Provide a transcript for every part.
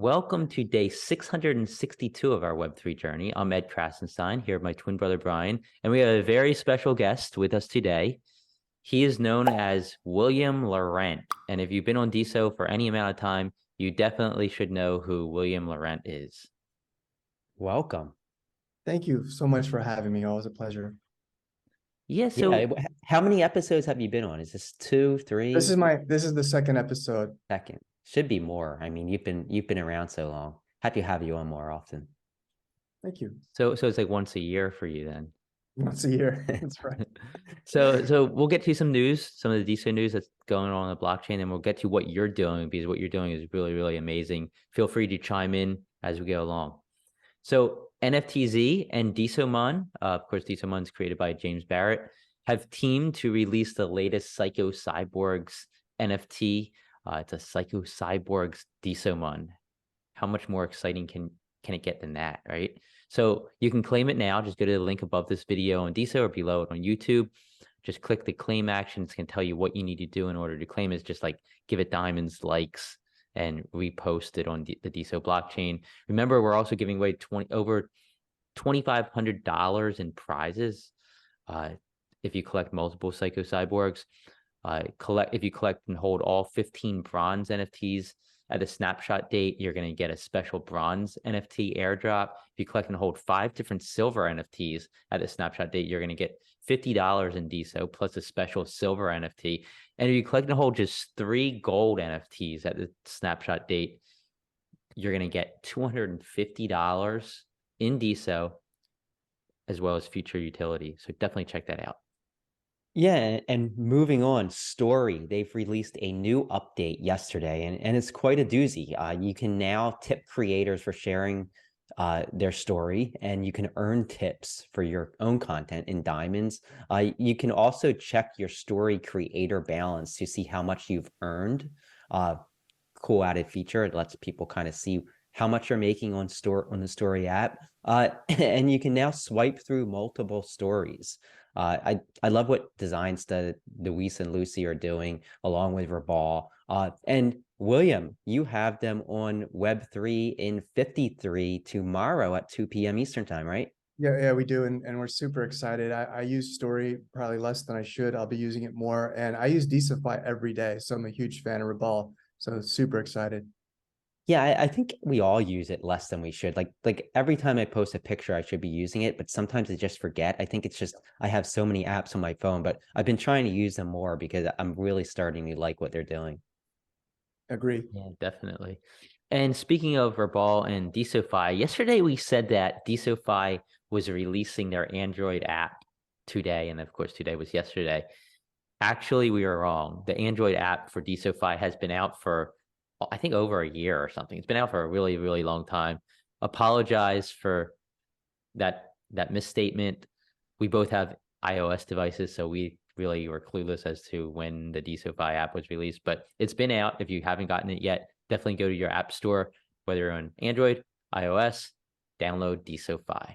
Welcome to day 662 of our Web3 journey. I'm Ed Krasenstein, here with my twin brother Brian, and we have a very special guest with us today. He is known as William Laurent, and if you've been on DSO for any amount of time, you definitely should know who William Laurent is. Welcome. Thank you so much for having me. Always a pleasure. Yeah, so How many episodes have you been on? Is this 2, 3? This is the second episode. Second. Should be more. I mean, you've been around so long. Happy to have you on more often. Thank you. so it's like once a year for you then. Once a year. That's right. So we'll get to some news, some of the DSO news that's going on the blockchain, and we'll get to what you're doing because what you're doing is really, really amazing. Feel free to chime in as we go along. So NFTz and Desofy, of course, Desofy is created by James Barrett, have teamed to release the latest Psycho Cyborgs NFT. It's a Psycho Cyborgs Desofy. How much more exciting can it get than that, right? So you can claim it now. Just go to the link above this video on DSO or below it on YouTube. Just click the claim action. It's going to tell you what you need to do in order to claim. It's just like give it diamonds, likes, and repost it on the DSO blockchain. Remember, we're also giving away over $2,500 in prizes if you collect multiple Psycho Cyborgs. If you collect and hold all 15 bronze NFTs at a snapshot date, you're going to get a special bronze NFT airdrop. If you collect and hold 5 different silver NFTs at a snapshot date, you're going to get $50 in DSO plus a special silver NFT. And if you collect and hold just 3 gold NFTs at the snapshot date, you're going to get $250 in DSO as well as future utility. So definitely check that out. Yeah, and moving on, Stori, they've released a new update yesterday, and it's quite a doozy. You can now tip creators for sharing their story, and you can earn tips for your own content in diamonds. You can also check your Stori creator balance to see how much you've earned. Cool added feature. It lets people kind of see how much you're making on the Stori app. And you can now swipe through multiple stories. I love what designs that Luis and Lucy are doing along with Rabal. And William, you have them on Web3 in 53 tomorrow at 2 p.m. Eastern time, right? Yeah, we do. And we're super excited. I use Stori probably less than I should. I'll be using it more. And I use Desofy every day. So I'm a huge fan of Rabal. So super excited. Yeah, I think we all use it less than we should. Like every time I post a picture, I should be using it, but sometimes I just forget. I think it's just I have so many apps on my phone, but I've been trying to use them more because I'm really starting to like what they're doing. Agree. Yeah, definitely. And speaking of Rabal and Desofy, yesterday we said that Desofy was releasing their Android app today, and of course today was yesterday. Actually, we were wrong. The Android app for Desofy has been out for I think over a year or something. It's been out for a really, really long time. Apologize for that misstatement. We both have iOS devices, so we really were clueless as to when the Desofy app was released, but it's been out. If you haven't gotten it yet, definitely go to your app store, whether you're on Android, iOS, download Desofy.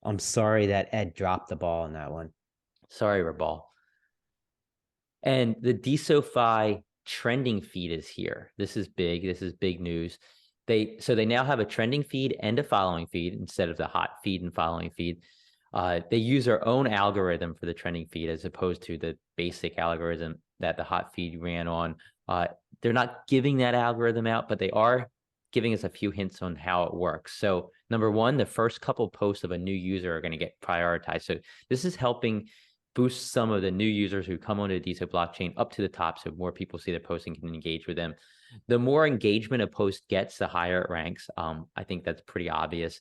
I'm sorry that Ed dropped the ball on that one. Sorry, Rabal. And the Desofy trending feed is here. This is big. This is big news. They now have a trending feed and a following feed instead of the hot feed and following feed. They use their own algorithm for the trending feed as opposed to the basic algorithm that the hot feed ran on. They're not giving that algorithm out, but they are giving us a few hints on how it works. So number one, the first couple posts of a new user are going to get prioritized. So this is helping boost some of the new users who come onto the DSO blockchain up to the top so more people see their posts and can engage with them. The more engagement a post gets, the higher it ranks. I think that's pretty obvious.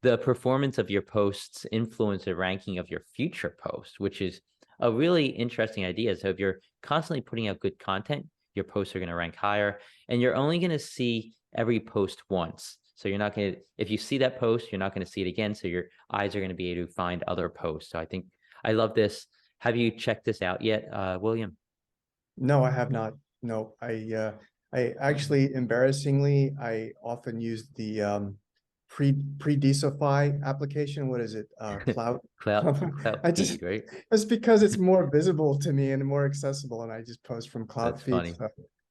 The performance of your posts influence the ranking of your future posts, which is a really interesting idea. So if you're constantly putting out good content, your posts are going to rank higher, and you're only going to see every post once. So you're not going to, if you see that post, you're not going to see it again. So your eyes are going to be able to find other posts. So I think I love this. Have you checked this out yet, William? No, I have not. No, I actually, embarrassingly, I often use the pre-Desofy application. What is it? Cloud. I just feed, right? It's because it's more visible to me and more accessible, and I just post from Cloud That's Feed. funny. So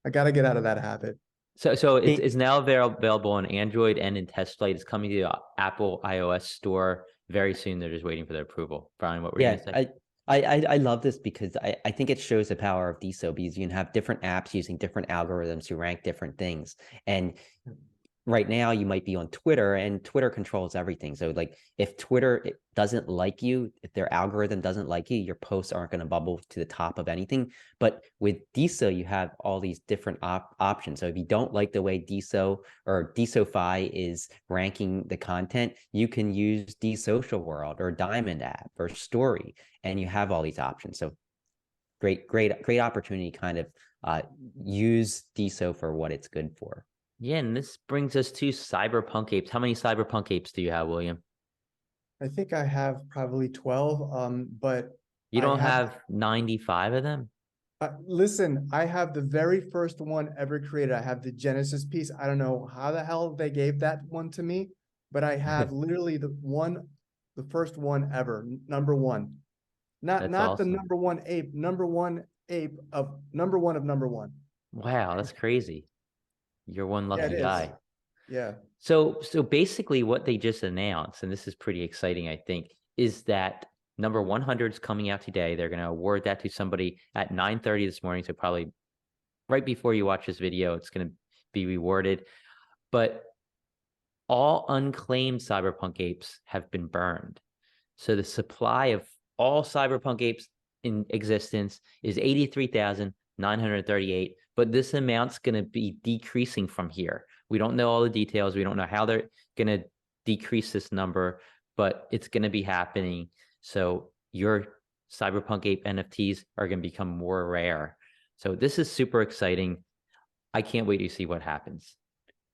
I got to get out of that habit. So it's now available on Android and in test flight. It's coming to the Apple iOS store very soon. They're just waiting for their approval. Brian, what were you Yeah, gonna say? I love this because I think it shows the power of DSO because you can have different apps using different algorithms to rank different things. And right now you might be on Twitter and Twitter controls everything. So like if Twitter doesn't like you, if their algorithm doesn't like you, your posts aren't going to bubble to the top of anything. But with DSO, you have all these different options. So if you don't like the way DSO or Desofy is ranking the content, you can use Social World or Diamond app or Story, and you have all these options. So great opportunity to kind of use DSO for what it's good for. Yeah, and this brings us to cyberpunk apes. How many cyberpunk apes do you have, William? I think I have probably 12, but You I don't have have 95 of them? listen, I have the very first one ever created. I have the Genesis piece. I don't know how the hell they gave that one to me, but I have literally the first one ever, number one. That's Not the awesome. number one ape, number one ape of number one of number one. Wow, that's crazy. You're one Yeah, it lucky is. guy. Yeah. So basically what they just announced, and this is pretty exciting, I think, is that number 100 is coming out today. They're going to award that to somebody at 9:30 this morning. So probably right before you watch this video, it's going to be rewarded. But all unclaimed cyberpunk apes have been burned. So the supply of all cyberpunk apes in existence is 83,938, but this amount's going to be decreasing from here. We don't know all the details. We don't know how they're going to decrease this number, but it's going to be happening. So your cyberpunk ape NFTs are going to become more rare. So this is super exciting. I can't wait to see what happens.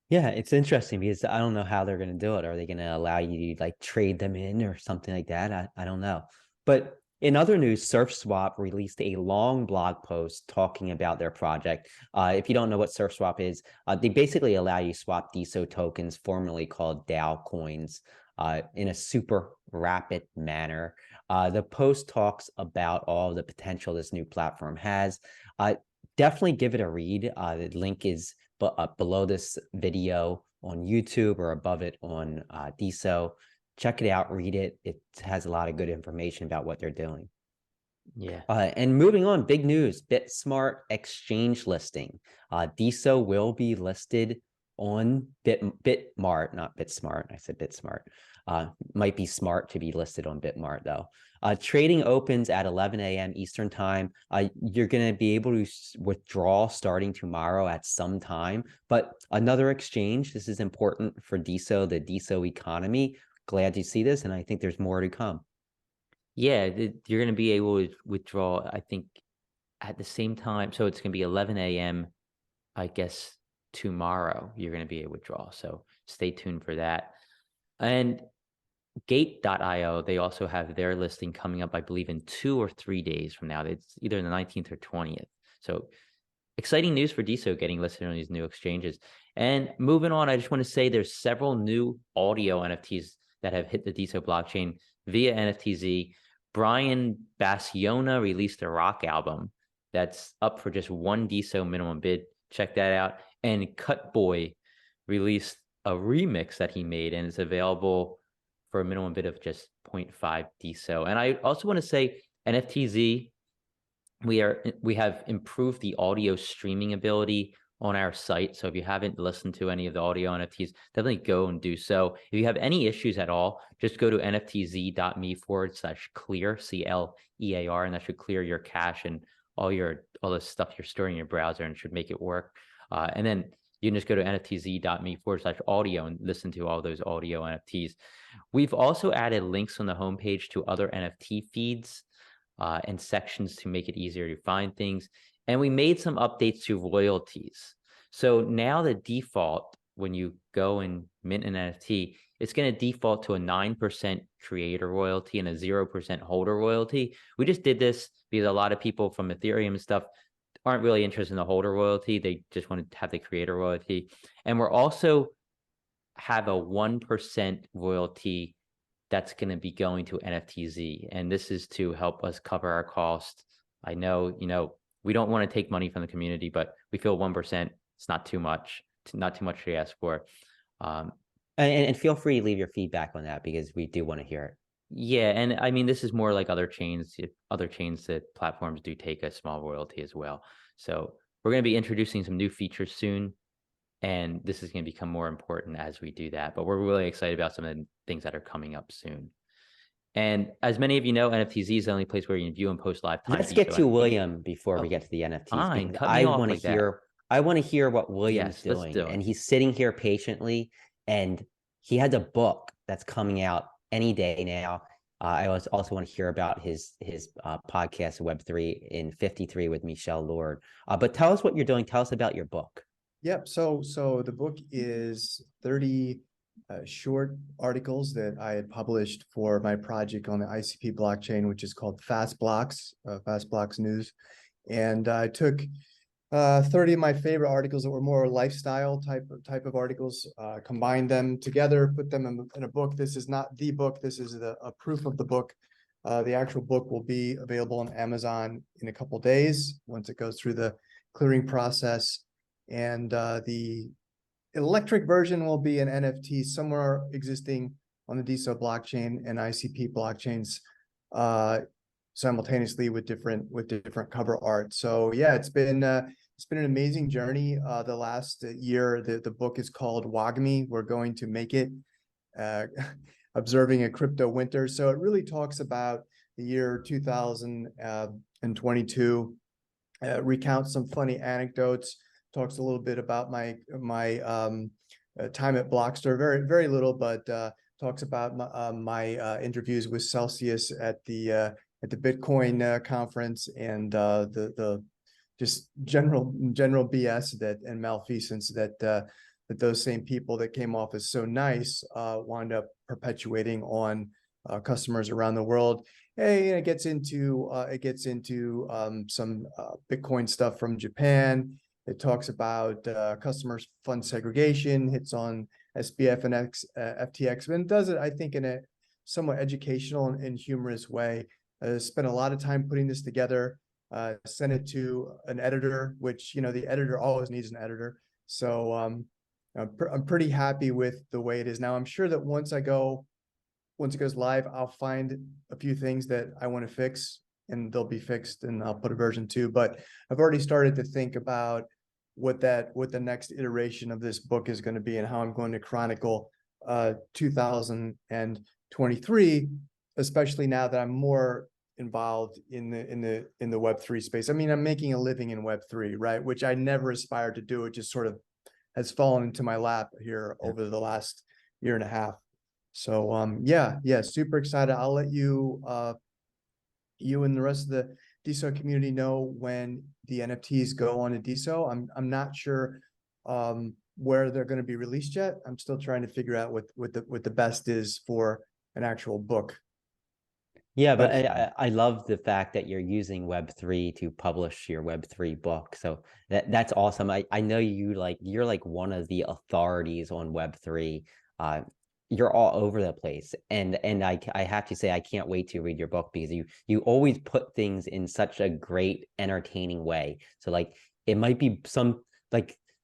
Yeah, it's interesting because I don't know how they're going to do it. Are they going to allow you to like trade them in or something like that? I don't know. But in other news, SurfSwap released a long blog post talking about their project. If you don't know what SurfSwap is, they basically allow you to swap DSO tokens, formerly called DAO coins, in a super rapid manner. The post talks about all the potential this new platform has. Definitely give it a read. The link is below this video on YouTube or above it on DSO. Check it out, read it. It has a lot of good information about what they're doing. Yeah. And moving on, big news, BitSmart exchange listing. DSO will be listed on Bitmart, not BitSmart. I said BitSmart. Might be smart to be listed on Bitmart though. Trading opens at 11 a.m. Eastern time. You're going to be able to withdraw starting tomorrow at some time. But another exchange, this is important for DSO, the DSO economy. Glad to see this, and I think there's more to come. Yeah, you're going to be able to withdraw, I think, at the same time. So it's going to be 11 a.m., I guess, tomorrow. You're going to be able to withdraw. So stay tuned for that. And Gate.io, they also have their listing coming up, I believe, in 2 or 3 days from now. It's either the 19th or 20th. So exciting news for DSO getting listed on these new exchanges. And moving on, I just want to say there's several new audio NFTs that have hit the DSO blockchain via NFTz. Brian Basiona released a rock album that's up for just one DSO minimum bid. Check that out. And Cutboy released a remix that he made, and it's available for a minimum bid of just 0.5 DSO. And I also want to say NFTz, we have improved the audio streaming ability on our site. So if you haven't listened to any of the audio NFTs, definitely go and do so. If you have any issues at all, just go to nftz.me/clear, CLEAR, and that should clear your cache and all the stuff you're storing in your browser, and should make it work. And then you can just go to nftz.me/audio and listen to all those audio NFTs. We've also added links on the homepage to other NFT feeds and sections to make it easier to find things. And we made some updates to royalties. So now the default, when you go and mint an NFT, it's going to default to a 9% creator royalty and a 0% holder royalty. We just did this because a lot of people from Ethereum and stuff aren't really interested in the holder royalty. They just want to have the creator royalty. And we're also have a 1% royalty that's going to be going to NFTz. And this is to help us cover our costs. I know, we don't want to take money from the community, but we feel 1%, it's not too much. not too much to ask for. And feel free to leave your feedback on that because we do want to hear it. Yeah, and I mean, this is more like other chains. If other chains that platforms do take a small royalty as well. So we're going to be introducing some new features soon, and this is going to become more important as we do that. But we're really excited about some of the things that are coming up soon. And as many of you know, NFTz is the only place where you can view and post live time. Let's get to NFTs. William before we Oh, get to the NFTs. fine, Because cut me off want to like that. hear. I want to hear what William's Yes, let's doing, do it. and he's sitting here patiently, and he has a book that's coming out any day now. I also want to hear about his podcast Web3 in 53 with Michelle Lord. But tell us what you're doing. Tell us about your book. Yep. So the book is 30 short articles that I had published for my project on the ICP blockchain, which is called Fast Blocks News. And I took 30 of my favorite articles that were more lifestyle type of articles, combined them together, put them in a book. This is not the book. This is a proof of the book. The actual book will be available on Amazon in a couple days once it goes through the clearing process. And the electric version will be an NFT somewhere existing on the Desofy blockchain and ICP blockchains simultaneously with different cover art. So yeah, it's been an amazing journey. The last year, the book is called WAGMI. We're going to make it observing a crypto winter. So it really talks about the year 2022, recounts some funny anecdotes, talks a little bit about my time at Blockster, very little, but talks about my interviews with Celsius at the Bitcoin conference, and the just general BS and malfeasance that those same people that came off as so nice wound up perpetuating on customers around the world. Hey, it gets into some Bitcoin stuff from Japan. It talks about customers fund segregation, hits on SBF and FTX, and does it, I think, in a somewhat educational and humorous way. Spent a lot of time putting this together, sent it to an editor, which, the editor always needs an editor. So I'm pretty happy with the way it is now. I'm sure that once it goes live, I'll find a few things that I want to fix, and they'll be fixed, and I'll put a version 2. But I've already started to think about what the next iteration of this book is going to be, and how I'm going to chronicle 2023, especially now that I'm more involved in the Web3 space. I mean, I'm making a living in Web3, right? Which I never aspired to do. It just sort of has fallen into my lap here over the last year and a half. So yeah, super excited. I'll let you and the rest of the Deso community know when the NFTs go on to Deso. I'm not sure where they're going to be released yet. I'm still trying to figure out what the best is for an actual book. Yeah, but I love the fact that you're using Web3 to publish your Web3 book. So that's awesome. I know you're like one of the authorities on Web3. You're all over the place, and I have to say, I can't wait to read your book, because you always put things in such a great, entertaining way. So like, it might be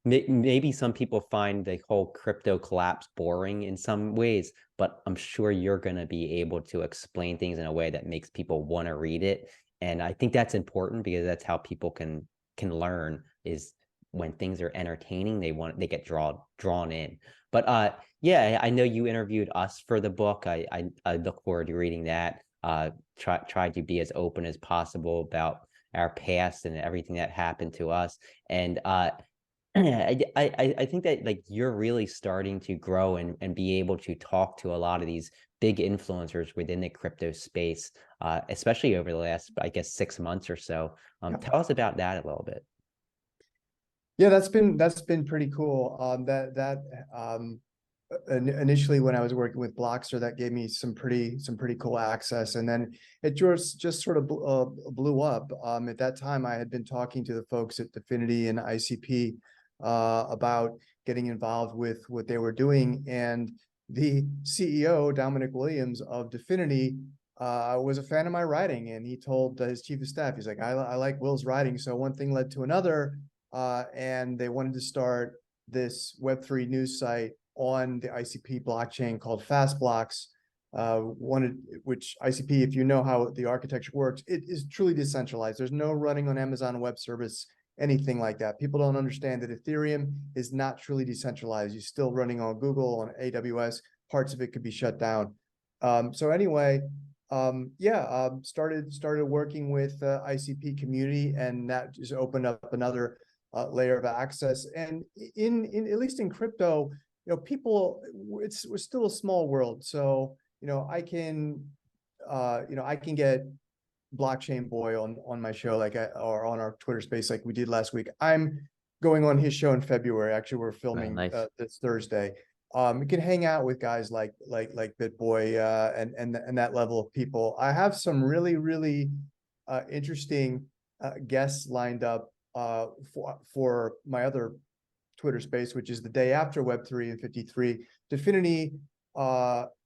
maybe some people find the whole crypto collapse boring in some ways, but I'm sure you're going to be able to explain things in a way that makes people want to read it. And I think that's important, because that's how people can learn, is when things are entertaining, they get drawn in. But yeah, I know you interviewed us for the book. I look forward to reading that. Try to be as open as possible about our past and everything that happened to us. And I think that, like, you're really starting to grow and be able to talk to a lot of these big influencers within the crypto space, especially over the last, I guess, 6 months or so. Tell us about that a little bit. Yeah, that's been pretty cool. Initially, when I was working with Blockster, that gave me some pretty cool access, and then it just sort of blew up. At that time, I had been talking to the folks at Definity and ICP about getting involved with what they were doing, and the CEO, Dominic Williams of Definity, was a fan of my writing, and he told his chief of staff, he's like, I like Will's writing. So one thing led to another, and they wanted to start this Web3 news site on the ICP blockchain called Fastblocks. Which ICP, if you know how the architecture works, it is truly decentralized. There's no running on Amazon Web Service, anything like that. People don't understand that Ethereum is not truly decentralized. You're still running on Google, on AWS. Parts of it could be shut down. So anyway, started working with ICP community, and that just opened up another layer of access. And in at least in crypto, people, we're still a small world. So I can get Blockchain Boy on my show, or on our Twitter space, like we did last week. I'm going on his show in February. Actually, we're filming this Thursday. You can hang out with guys like BitBoy and that level of people. I have some really interesting guests lined up for my other Twitter space, which is the day after Web3 and 53. Dfinity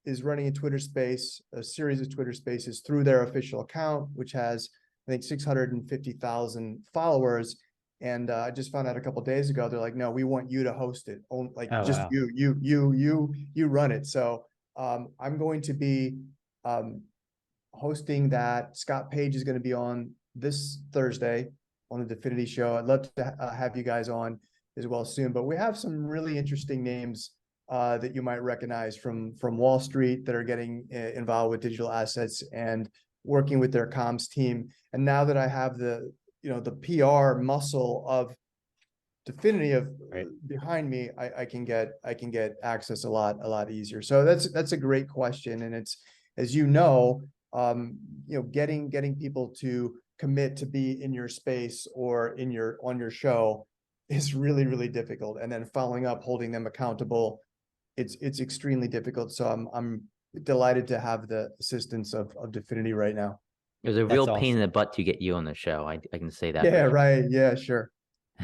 is running a Twitter space, a series of Twitter spaces through their official account, which has, I think, 650,000 followers. And I just found out a couple of days ago, they're like, no, we want you to host it. Wow. You run it. So I'm going to be hosting that. Scott Page is going to be on this Thursday on the Dfinity show. I'd love to have you guys on as well soon. But we have some really interesting names that you might recognize from Wall Street that are getting involved with digital assets and working with their comms team. And now that I have the PR muscle of Dfinity behind me, I can get access a lot easier. So that's a great question, and it's, as getting people to commit to be in your space or on your show is really difficult, and then following up, holding them accountable, it's extremely difficult. So I'm delighted to have the assistance of Dfinity right now. It was a real pain in the butt to get you on the show. I can say that. Yeah, right. Yeah, sure.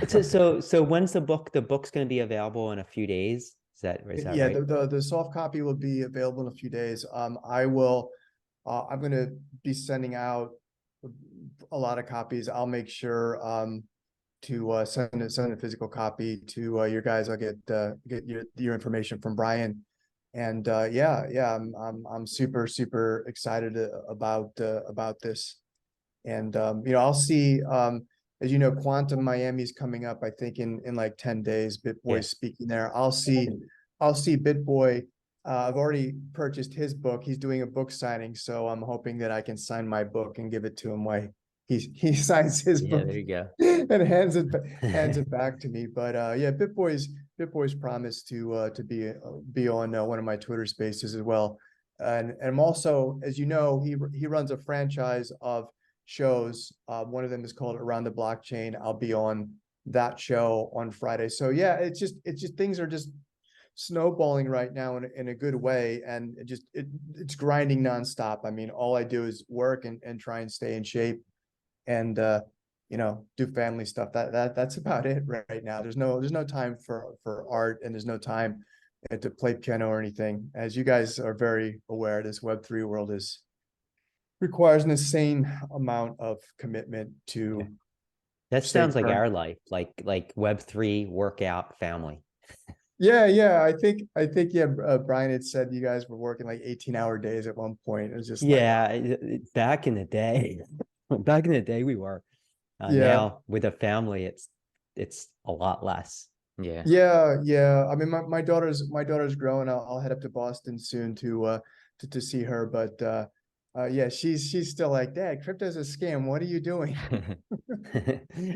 So when's the book? The book's going to be available in a few days. Is that right? Yeah, the soft copy will be available in a few days. I'm going to be sending out a lot of copies. I'll make sure to send a physical copy to your guys. I'll get your information from Brian. And I'm super excited about this. And I'll see, as you know, Quantum Miami is coming up, I think in like 10 days. BitBoy speaking there. I'll see BitBoy. I've already purchased his book. He's doing a book signing, so I'm hoping that I can sign my book and give it to him while he signs his book. There you go. And hands it back to me. But BitBoy's promised to be on one of my Twitter spaces as well. And I'm also, as you know, he runs a franchise of shows. One of them is called Around the Blockchain. I'll be on that show on Friday. So yeah, it's just things are just snowballing right now in a good way, and it's grinding nonstop. I mean, all I do is work and try and stay in shape, and do family stuff. That's about it right now. There's no time for art, and there's no time to play piano or anything. As you guys are very aware, this Web3 world requires an insane amount of commitment to. That sounds like our life, like Web3 workout family. Yeah. I think Brian had said you guys were working like 18-hour days at one point. It was just back in the day. Back in the day we were. Now with a family, it's a lot less. Yeah. I mean, my daughter's growing. I'll head up to Boston soon to see her, but she's still like, Dad, crypto's a scam. What are you doing?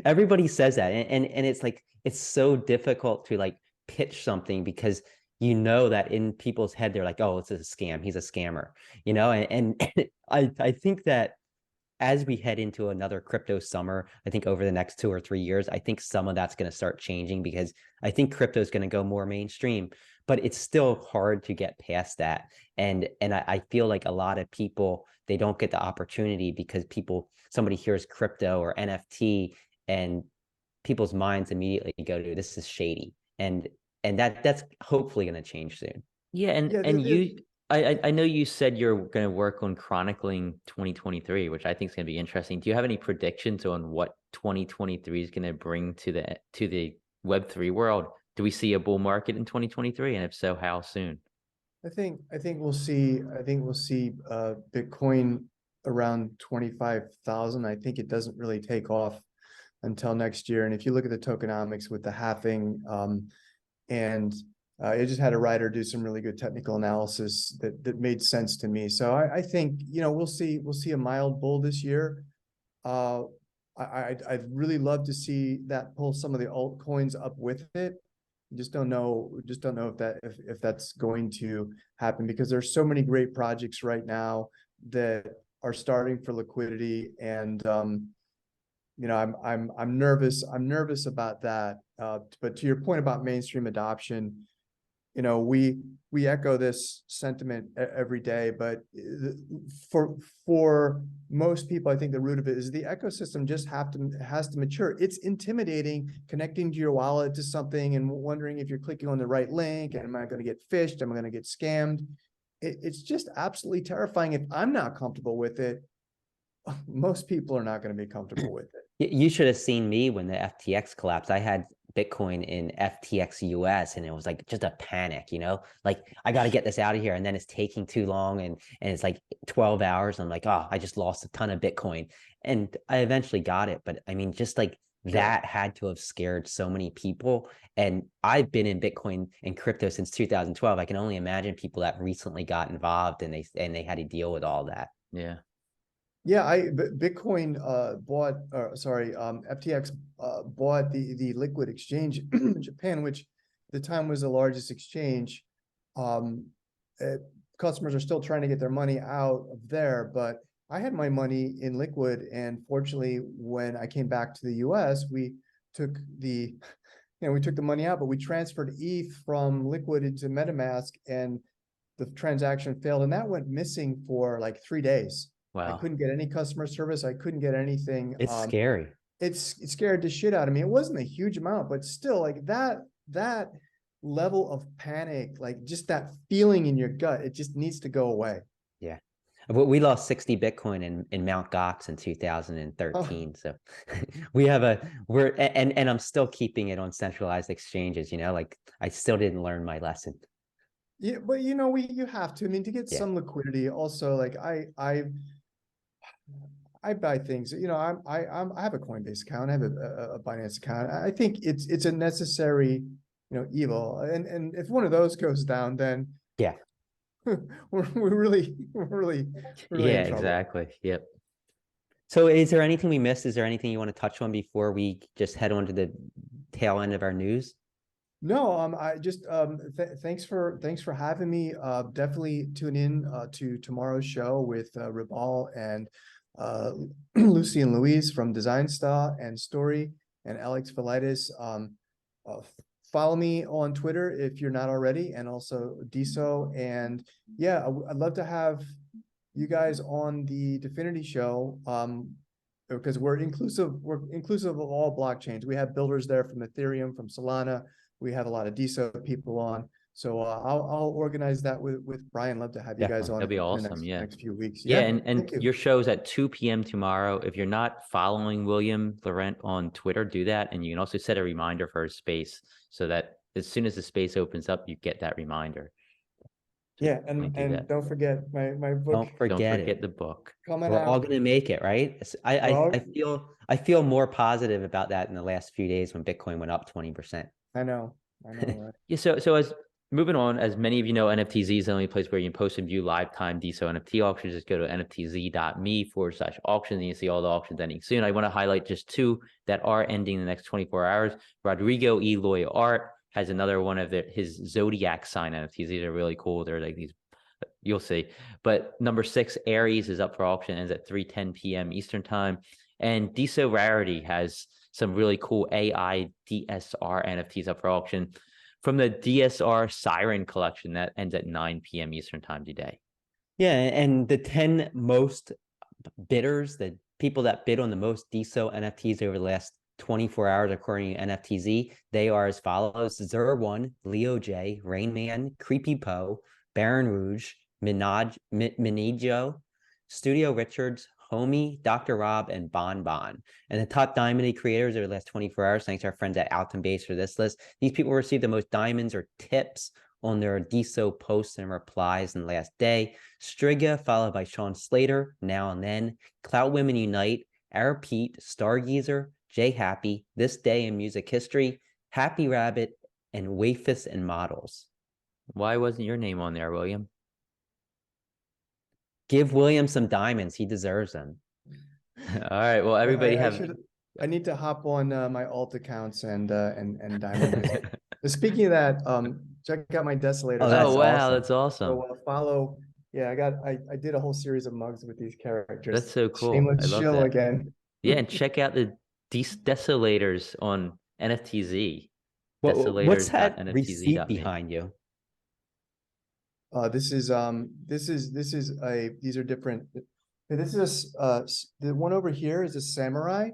Everybody says that, and it's like, it's so difficult to like pitch something, because that in people's head they're like, oh, it's a scam, he's a scammer, and I think that as we head into another crypto summer, I think over the next 2 or 3 years, I think some of that's going to start changing, because I think crypto is going to go more mainstream, but it's still hard to get past that. And I feel like a lot of people, they don't get the opportunity because somebody hears crypto or NFT and people's minds immediately go to, this is shady. And that's hopefully going to change soon. Yeah. I know you said you're going to work on chronicling 2023, which I think is going to be interesting. Do you have any predictions on what 2023 is going to bring to the Web3 world? do we see a bull market in 2023? And if so, how soon? I think we'll see Bitcoin around 25,000. I think it doesn't really take off until next year. And if you look at the tokenomics with the halving, and I just had a writer do some really good technical analysis that made sense to me. So I think, you know, we'll see a mild bull this year. I'd really love to see that pull some of the altcoins up with it. Just don't know if that's going to happen, because there's so many great projects right now that are starting for liquidity, and you know, I'm nervous about that. But to your point about mainstream adoption, you know, we echo this sentiment every day, but for most people, I think the root of it is the ecosystem just has to mature. It's intimidating connecting to your wallet to something and wondering if you're clicking on the right link, and am I going to get phished? Am I going to get scammed? It's just absolutely terrifying. If I'm not comfortable with it, most people are not going to be comfortable with it. You should have seen me when the FTX collapsed. I had Bitcoin in FTX US, and it was like just a panic, you know, like I got to get this out of here. And then it's taking too long, and it's like 12 hours. I'm like, oh, I just lost a ton of Bitcoin, and I eventually got it. But I mean, just like that had to have scared so many people. And I've been in Bitcoin and crypto since 2012. I can only imagine people that recently got involved and they had to deal with all that. Yeah. Yeah, Bitcoin FTX bought the liquid exchange in Japan, which at the time was the largest exchange. Customers are still trying to get their money out of there, but I had my money in liquid, and fortunately, when I came back to the US, we took the money out, but we transferred ETH from liquid into MetaMask, and the transaction failed, and that went missing for like 3 days. Wow. I couldn't get any customer service. I couldn't get anything. It's scary. It scared the shit out of me. It wasn't a huge amount, but still, like that level of panic, like just that feeling in your gut, it just needs to go away. Yeah. We lost 60 Bitcoin in Mount Gox in 2013. So and I'm still keeping it on centralized exchanges, you know, like I still didn't learn my lesson. Yeah, but you know, you have to, I mean, to get some liquidity also, like I buy things, you know, I have a Coinbase account, I have a Binance account. I think it's a necessary, you know, evil. And if one of those goes down, then yeah, we're really Yeah, in trouble. exactly. Yep. So is there anything we missed? Is there anything you want to touch on before we just head on to the tail end of our news? No, I just thanks for having me. Definitely tune in to tomorrow's show with Ribal and Lucy and Louise from Design Star and Stori, and Alex Velitis. Follow me on Twitter if you're not already, and also Deso. And yeah, I'd love to have you guys on the Definity show, because we're inclusive of all blockchains. We have builders there from Ethereum, from Solana. We have a lot of Deso people on. So I'll organize that with Brian. Love to have you guys on. That'd be in awesome. the next few weeks. Yeah, and your show's at 2 p.m. tomorrow. If you're not following William Laurent on Twitter, do that. And you can also set a reminder for his space so that as soon as the space opens up, you get that reminder. So yeah, and don't forget my book. Don't forget the book. Coming We're out. all gonna make it, right? I feel more positive about that in the last few days when Bitcoin went up 20%. I know, right? Yeah, so as moving on, as many of you know, NFTz is the only place where you can post and view lifetime Deso NFT auctions. Just go to nftz.me/auctions, and you see all the auctions ending soon. I want to highlight just two that are ending in the next 24 hours. Rodrigo Eloy Art has another one of his Zodiac sign NFTs. These are really cool. They're like these, you'll see. But number 6, Aries, is up for auction, ends at 3:10 p.m. Eastern time. And Deso Rarity has some really cool AI DSR NFTs up for auction from the DSR Siren collection that ends at 9 p.m. Eastern time today. Yeah, and the 10 most bidders, the people that bid on the most Deso NFTs over the last 24 hours, according to NFTz, they are as follows: Zer1, Leo J, Rain Man, Creepy Poe, Baron Rouge, Minagio, Studio Richards, Homie, Dr. Rob, and Bon Bon. And the top diamond creators over the last 24 hours, thanks to our friends at Alton Base for this list. These people received the most diamonds or tips on their DSO posts and replies in the last day. Striga, followed by Sean Slater, Now and Then, Cloud Women Unite, Our Pete, Stargazer, Jay Happy, This Day in Music History, Happy Rabbit, and Wafis and Models. Why wasn't your name on there, William? Give William some diamonds. He deserves them. All right. Well, everybody I need to hop on my alt accounts and diamond. Speaking of that, check out my Desolators. Oh, that's Oh, wow. awesome. That's awesome. So follow. Yeah, I did a whole series of mugs with these characters. That's so cool. Shameless I love shill that. again. Yeah, and check out the Desolators on NFTz. What's that Desolators.nftz.me. receipt behind you? These are different. This is the one over here is a samurai,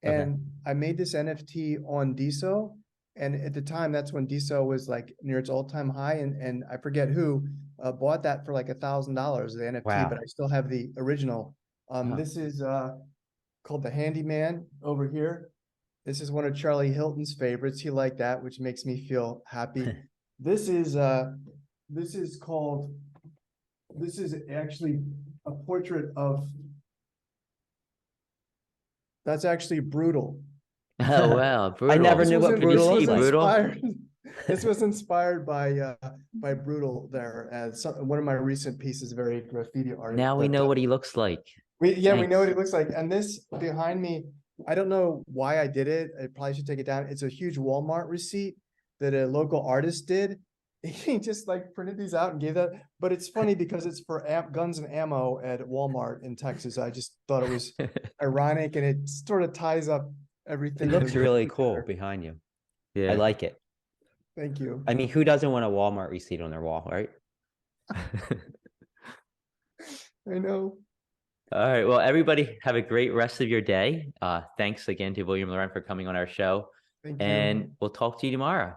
and I made this NFT on Deso, and at the time that's when Deso was like near its all-time high, and I forget who bought that for like $1,000 the NFT, Wow. but I still have the original. This is called the Handyman over here. This is one of Charlie Hilton's favorites. He liked that, which makes me feel happy. This is actually a portrait of, that's actually Brutal. Oh, wow. Brutal. I never knew what Brutal was looked like. This was inspired by Brutal there, as one of my recent pieces, very graffiti art. Now we know what he looks like. We know what Thanks. he looks like. And this behind me, I don't know why I did it. I probably should take it down. It's a huge Walmart receipt that a local artist did. He just like printed these out and gave that. But it's funny because it's for guns and ammo at Walmart in Texas. I just thought it was ironic, and it sort of ties up everything. It looks really cool behind you. Yeah. I like it. Thank you. I mean, who doesn't want a Walmart receipt on their wall, right? I know. All right. Well, everybody have a great rest of your day. Thanks again to William Laurent for coming on our show. Thank you. And we'll talk to you tomorrow.